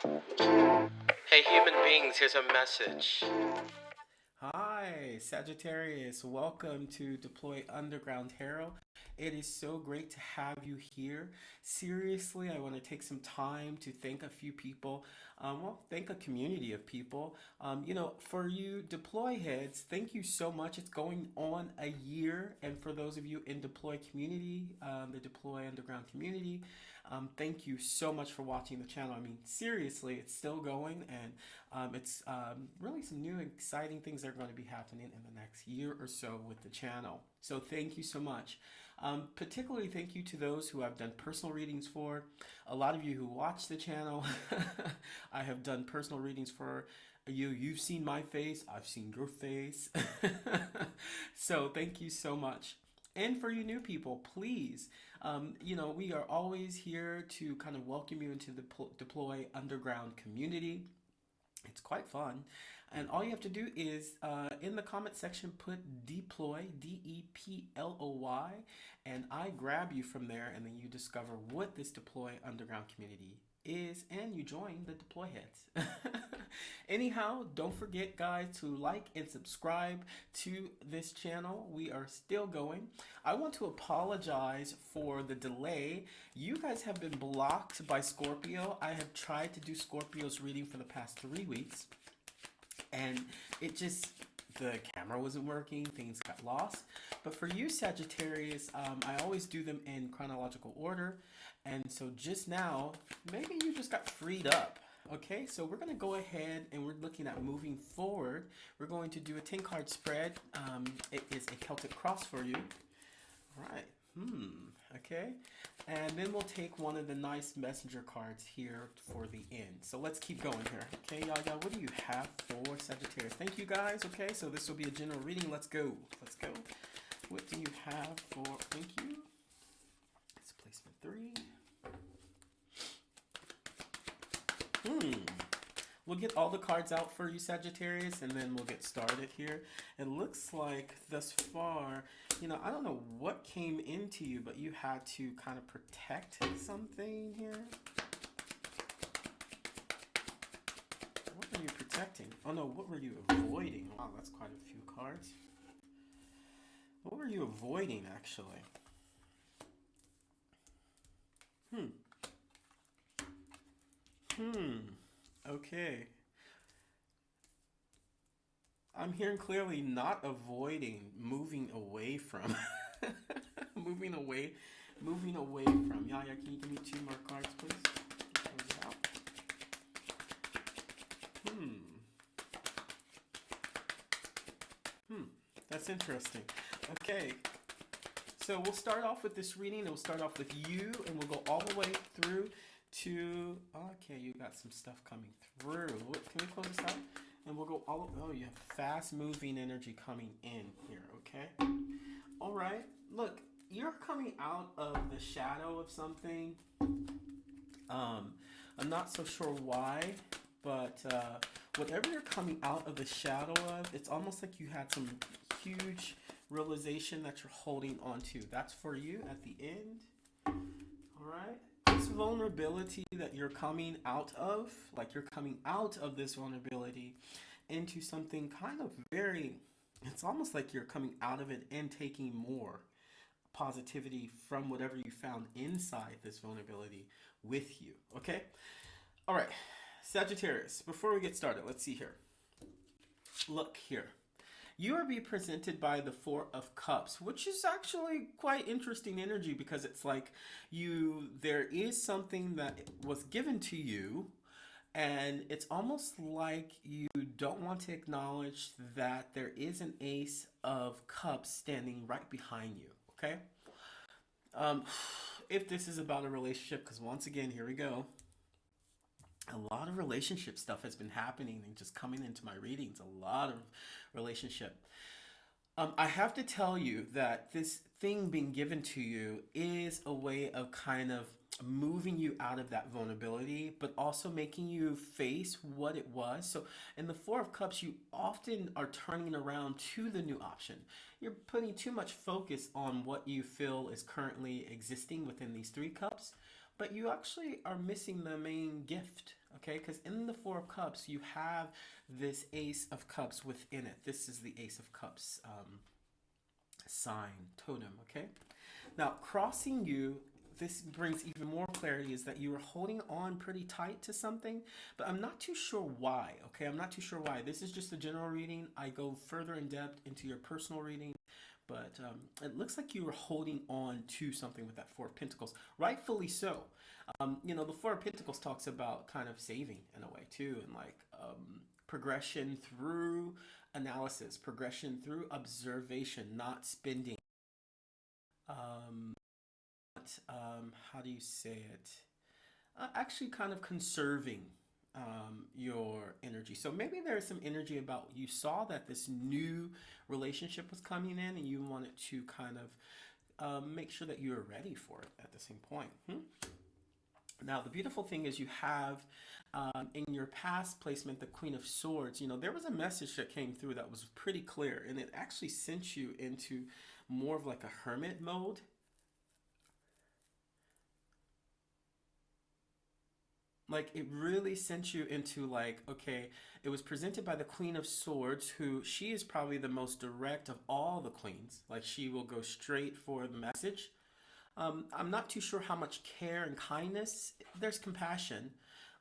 Hey, human beings, here's a message. Hi, Sagittarius. Welcome to Deploy Underground Hero. It is so great to have you here. Seriously, I want to take some time to thank a few people. Thank a community of people. For you Deploy heads, thank you so much. It's going on a year. And for those of you in Deploy community, the Deploy Underground community, thank you so much for watching the channel. I mean, seriously, it's still going, and it's really some new exciting things that are going to be happening in the next year or so with the channel. So thank you so much. Particularly thank you to those who I've done personal readings for. A lot of you who watch the channel, I have done personal readings for you. You've seen my face, I've seen your face. So thank you so much. And for you new people, please, we are always here to kind of welcome you into the Deploy Underground community. It's quite fun. And all you have to do is in the comment section put deploy, Deploy, and I grab you from there, and then you discover what this Deploy Underground community is, and you join the Deploy Heads. Anyhow, don't forget, guys, to like and subscribe to this channel. We are still going. I want to apologize for the delay. You guys have been blocked by Scorpio. I have tried to do Scorpio's reading for the past 3 weeks, and it just, the camera wasn't working, things got lost. But for you Sagittarius, I always do them in chronological order, and so just now maybe you just got freed up. Okay, so we're going to go ahead and we're looking at moving forward. We're going to do a 10 card spread. It is a Celtic cross for you. Right. Okay. And then we'll take one of the nice messenger cards here for the end. So let's keep going here. Okay, y'all, what do you have for Sagittarius? Thank you, guys. Okay, so this will be a general reading. Let's go. Let's go. What do you have for, thank you. It's placement 3. We'll get all the cards out for you, Sagittarius, and then we'll get started here. It looks like thus far, I don't know what came into you, but you had to kind of protect something here. What were you protecting? Oh no, what were you avoiding? Wow, that's quite a few cards. What were you avoiding, actually? Okay. I'm hearing clearly not avoiding, moving away from. moving away, moving away from. Yaya, can you give me 2 more cards, please? Close it out. That's interesting. Okay, so we'll start off with this reading, and we'll start off with you, and we'll go all the way through to, okay, you got some stuff coming through. Can we close this out? And we'll go all, oh, you have fast moving energy coming in here, okay? All right, look, you're coming out of the shadow of something. I'm not so sure why, but whatever you're coming out of the shadow of, it's almost like you had some huge realization that you're holding on to. That's for you at the end. All right. This vulnerability that you're coming out of, like you're coming out of this vulnerability into something kind of very, it's almost like you're coming out of it and taking more positivity from whatever you found inside this vulnerability with you. Okay? All right. Sagittarius, before we get started, let's see here. Look here. You are being presented by the 4 of Cups, which is actually quite interesting energy, because it's like there is something that was given to you, and it's almost like you don't want to acknowledge that there is an Ace of Cups standing right behind you. Okay. Um, if this is about a relationship, because once again, here we go. A lot of relationship stuff has been happening and just coming into my readings. A lot of relationship. I have to tell you that this thing being given to you is a way of kind of moving you out of that vulnerability, but also making you face what it was. So in the 4 of Cups, you often are turning around to the new option. You're putting too much focus on what you feel is currently existing within these 3 cups, but you actually are missing the main gift, okay? Because in the Four of Cups, you have this Ace of Cups within it. This is the Ace of Cups sign, totem, okay? Now, crossing you, this brings even more clarity is that you are holding on pretty tight to something, but I'm not too sure why, okay? I'm not too sure why. This is just a general reading. I go further in depth into your personal reading, but it looks like you were holding on to something with that Four of Pentacles, rightfully so. The Four of Pentacles talks about kind of saving in a way too, and like progression through analysis, progression through observation, not spending. Um, how do you say it? Actually, kind of conserving your energy. So maybe there's some energy about you saw that this new relationship was coming in and you wanted to kind of make sure that you were ready for it at the same point. Now, the beautiful thing is you have in your past placement the Queen of Swords. There was a message that came through that was pretty clear, and it actually sent you into more of like a hermit mode. Like it really sent you into like, okay, it was presented by the Queen of Swords, who she is probably the most direct of all the queens. Like she will go straight for the message. I'm not too sure how much care and kindness. There's compassion,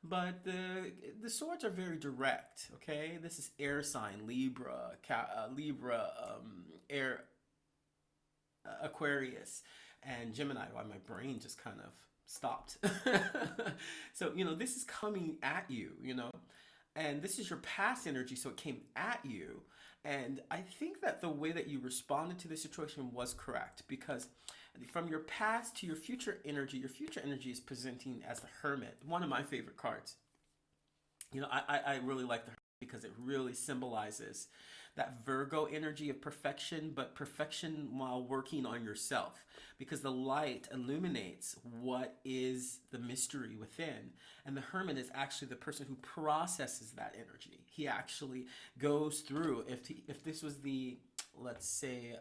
but the swords are very direct. Okay, this is air sign Libra, Libra, air, Aquarius, and Gemini. Why my brain just kind of stopped. So this is coming at you. And this is your past energy, so it came at you. And I think that the way that you responded to the situation was correct because from your past to your future energy is presenting as the Hermit, one of my favorite cards. I really like the Hermit because it really symbolizes that Virgo energy of perfection, but perfection while working on yourself. Because the light illuminates what is the mystery within. And the Hermit is actually the person who processes that energy. He actually goes through, if this was let's say,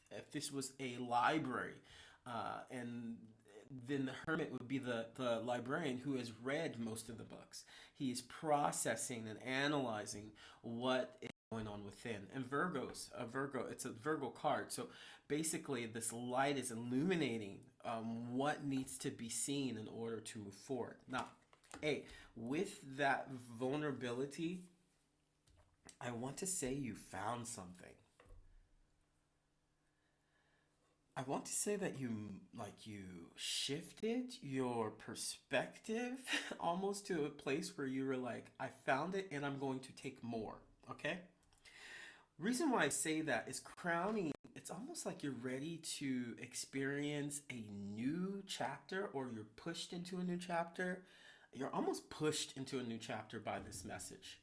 if this was a library, and then the hermit would be the librarian who has read most of the books. He is processing and analyzing what is going on within. And it's a Virgo card. So basically, this light is illuminating what needs to be seen in order to move forward. Now, with that vulnerability, I want to say you found something. I want to say that you shifted your perspective almost to a place where you were like, I found it and I'm going to take more. Okay? Reason why I say that is crowning, it's almost like you're ready to experience a new chapter, or you're pushed into a new chapter. You're almost pushed into a new chapter by this message.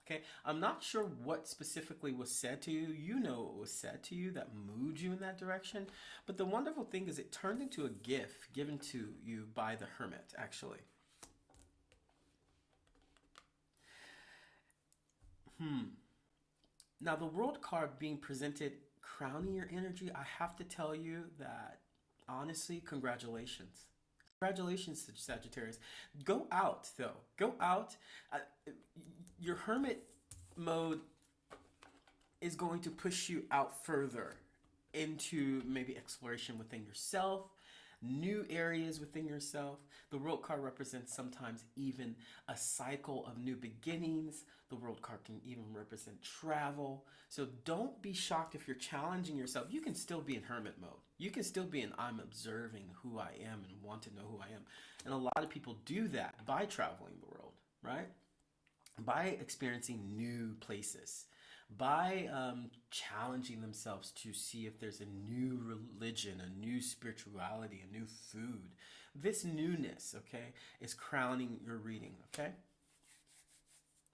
Okay, I'm not sure what specifically was said to you. You know what was said to you that moved you in that direction. But the wonderful thing is it turned into a gift given to you by the Hermit, actually. Now, the World card being presented, crowning your energy, I have to tell you that, honestly, congratulations. Congratulations, Sagittarius. Go out, though. Go out. Uh, your hermit mode is going to push you out further into maybe exploration within yourself, new areas within yourself. The world card represents sometimes even a cycle of new beginnings. The world card can even represent travel. So don't be shocked if you're challenging yourself. You can still be in hermit mode. You can still be in I'm observing who I am and want to know who I am. And a lot of people do that by traveling the world, right? By experiencing new places, by challenging themselves to see if there's a new religion, a new spirituality, a new food. This newness, okay, is crowning your reading, okay?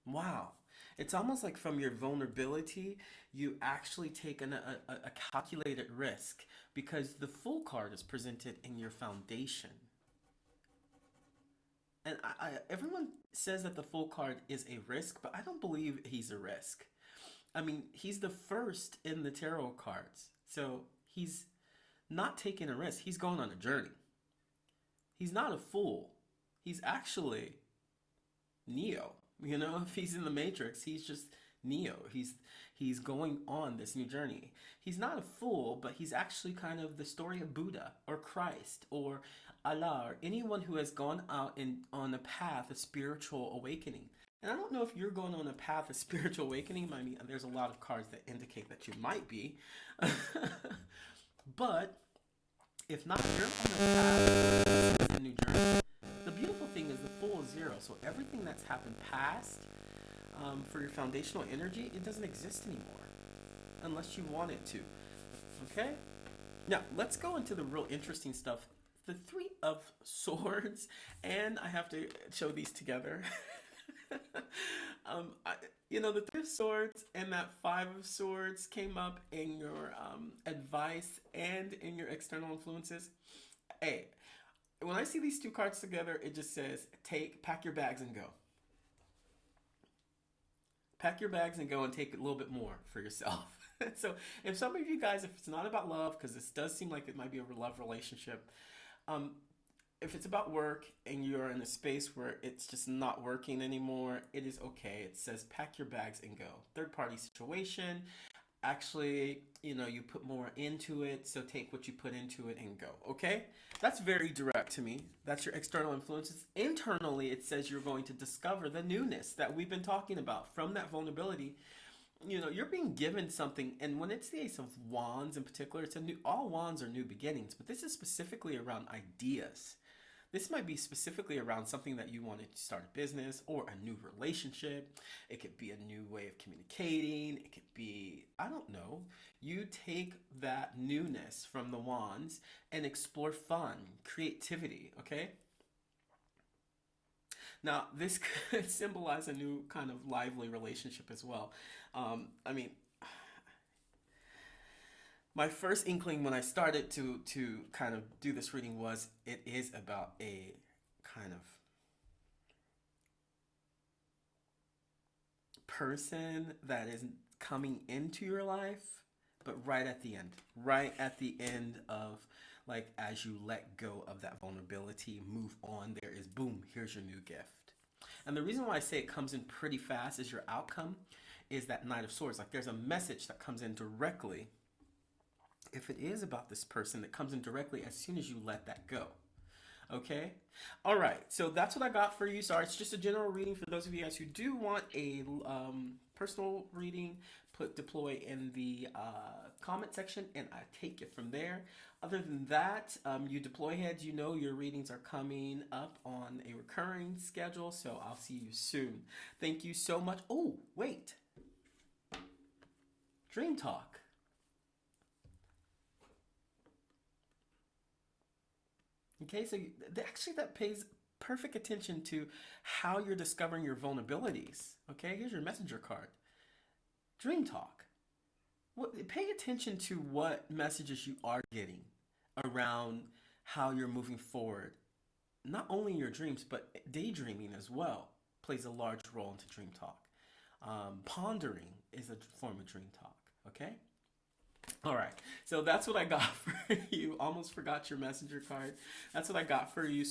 Wow. It's almost like from your vulnerability, you actually take a calculated risk because the Fool card is presented in your foundation. And everyone says that the Fool card is a risk, but I don't believe he's a risk. I mean, he's the first in the tarot cards. So he's not taking a risk. He's going on a journey. He's not a fool. He's actually Neo. If he's in the Matrix, he's just Neo. He's going on this new journey. He's not a fool, but he's actually kind of the story of Buddha or Christ or Allah or anyone who has gone out on a path of spiritual awakening. And I don't know if you're going on a path of spiritual awakening. I mean, there's a lot of cards that indicate that you might be. But if not, you're on a path of a new journey. The beautiful thing is the Fool is zero. So everything that's happened past, for your foundational energy, it doesn't exist anymore unless you want it to. Okay? Now, let's go into the real interesting stuff. The Three of Swords, and I have to show these together. The Three of Swords and that Five of Swords came up in your advice and in your external influences. Hey, when I see these two cards together, it just says, pack your bags and go. Pack your bags and go and take a little bit more for yourself. So if some of you guys, if it's not about love, because this does seem like it might be a love relationship, if it's about work and you're in a space where it's just not working anymore, it is okay. It says pack your bags and go. Third party situation. Actually, you put more into it, so take what you put into it and go. Okay? That's very direct to me. That's your external influences. Internally, it says you're going to discover the newness that we've been talking about from that vulnerability. You're being given something, and when it's the Ace of Wands in particular, all wands are new beginnings, but this is specifically around ideas. This might be specifically around something that you wanted to start a business or a new relationship. It could be a new way of communicating. It could be, I don't know. You take that newness from the wands and explore fun, creativity, okay? Now, this could symbolize a new kind of lively relationship as well. My first inkling when I started to kind of do this reading was it is about a kind of person that is coming into your life, but right at the end of, like, as you let go of that vulnerability, move on, there is, boom, here's your new gift. And the reason why I say it comes in pretty fast is your outcome is that Knight of Swords. Like, there's a message that comes in directly. If it is about this person, that comes in directly as soon as you let that go. Okay? All right. So that's what I got for you. Sorry, it's just a general reading for those of you guys who do want a personal reading. Put deploy in the comment section, and I take it from there. Other than that, you deploy heads, your readings are coming up on a recurring schedule, so I'll see you soon. Thank you so much. Oh, wait. Dream Talk. Okay, so actually that pays perfect attention to how you're discovering your vulnerabilities. Okay, here's your messenger card. Dream Talk. Pay attention to what messages you are getting around how you're moving forward. Not only in your dreams, but daydreaming as well plays a large role into Dream Talk. Pondering is a form of Dream Talk, okay? All right, so that's what I got for you. Almost forgot your messenger card. That's what I got for you,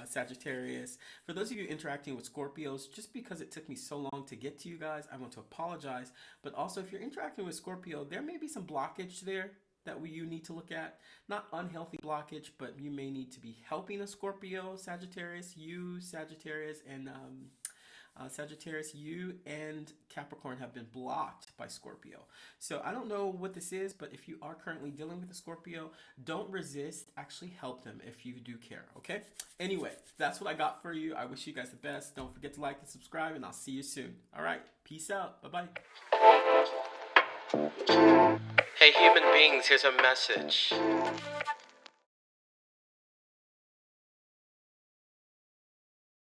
Sagittarius. For those of you interacting with Scorpios, just because it took me so long to get to you guys, I want to apologize. But also, if you're interacting with Scorpio, there may be some blockage there that you need to look at. Not unhealthy blockage, but you may need to be helping a Scorpio, Sagittarius, and Sagittarius, you and Capricorn have been blocked by Scorpio. So I don't know what this is, but if you are currently dealing with a Scorpio, don't resist. Actually help them if you do care, okay? Anyway, that's what I got for you. I wish you guys the best. Don't forget to like and subscribe, and I'll see you soon. All right, peace out. Bye-bye. Hey, human beings, here's a message.